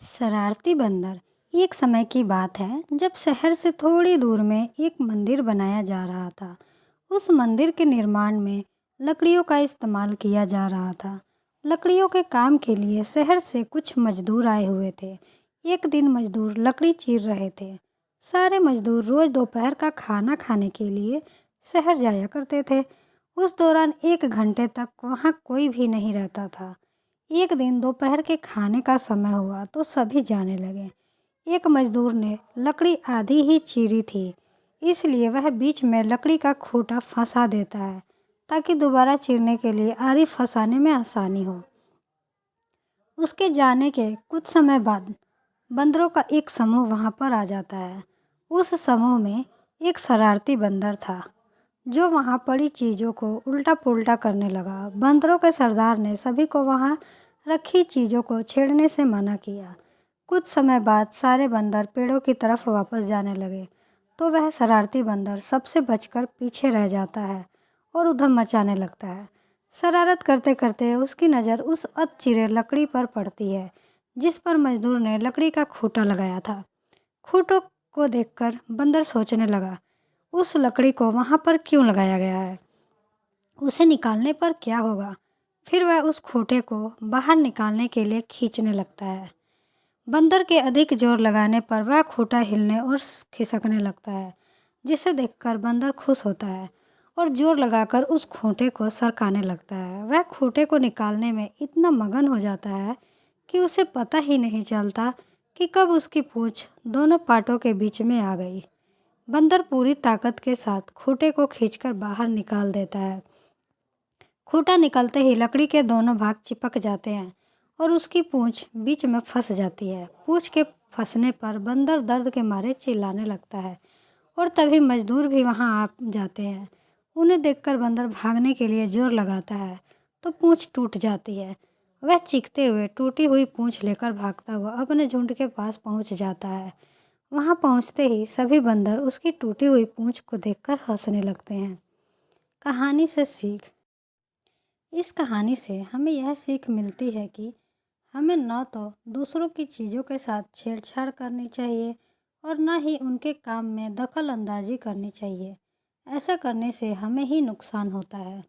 शरारती बंदर। एक समय की बात है जब शहर से थोड़ी दूर में एक मंदिर बनाया जा रहा था। उस मंदिर के निर्माण में लकड़ियों का इस्तेमाल किया जा रहा था। लकड़ियों के काम के लिए शहर से कुछ मजदूर आए हुए थे। एक दिन मजदूर लकड़ी चीर रहे थे। सारे मजदूर रोज दोपहर का खाना खाने के लिए शहर जाया करते थे। उस दौरान 1 घंटे तक वहाँ कोई भी नहीं रहता था। एक दिन दोपहर के खाने का समय हुआ तो सभी जाने लगे। एक मजदूर ने लकड़ी आधी ही चीरी थी, इसलिए वह बीच में लकड़ी का खूंटा फंसा देता है ताकि दोबारा चीरने के लिए आरी फंसाने में आसानी हो। उसके जाने के कुछ समय बाद बंदरों का एक समूह वहाँ पर आ जाता है। उस समूह में एक शरारती बंदर था जो वहाँ पड़ी चीज़ों को उल्टा पुल्टा करने लगा। बंदरों के सरदार ने सभी को वहाँ रखी चीज़ों को छेड़ने से मना किया। कुछ समय बाद सारे बंदर पेड़ों की तरफ वापस जाने लगे तो वह शरारती बंदर सबसे बचकर पीछे रह जाता है और उधम मचाने लगता है। शरारत करते करते उसकी नज़र उस अधचिरे लकड़ी पर पड़ती है जिस पर मजदूर ने लकड़ी का खूंटा लगाया था। खूंटों को देखकर बंदर सोचने लगा, उस लकड़ी को वहाँ पर क्यों लगाया गया है? उसे निकालने पर क्या होगा? फिर वह उस खूंटे को बाहर निकालने के लिए खींचने लगता है। बंदर के अधिक जोर लगाने पर वह खूंटा हिलने और खिसकने लगता है, जिसे देखकर बंदर खुश होता है और जोर लगाकर उस खूंटे को सरकाने लगता है। वह खूंटे को निकालने में इतना मगन हो जाता है कि उसे पता ही नहीं चलता कि कब उसकी पूंछ दोनों पाटों के बीच में आ गई। बंदर पूरी ताकत के साथ खूंटे को खींचकर बाहर निकाल देता है। खूंटा निकलते ही लकड़ी के दोनों भाग चिपक जाते हैं और उसकी पूंछ बीच में फंस जाती है। पूंछ के फंसने पर बंदर दर्द के मारे चिल्लाने लगता है और तभी मजदूर भी वहां आ जाते हैं। उन्हें देखकर बंदर भागने के लिए जोर लगाता है तो पूंछ टूट जाती है। वह चीखते हुए टूटी हुई पूंछ लेकर भागता हुआ अपने झुंड के पास पहुंच जाता है। वहां पहुंचते ही सभी बंदर उसकी टूटी हुई पूंछ को देखकर हंसने लगते हैं। कहानी से सीख। इस कहानी से हमें यह सीख मिलती है कि हमें न तो दूसरों की चीज़ों के साथ छेड़छाड़ करनी चाहिए और न ही उनके काम में दखल अंदाजी करनी चाहिए। ऐसा करने से हमें ही नुकसान होता है।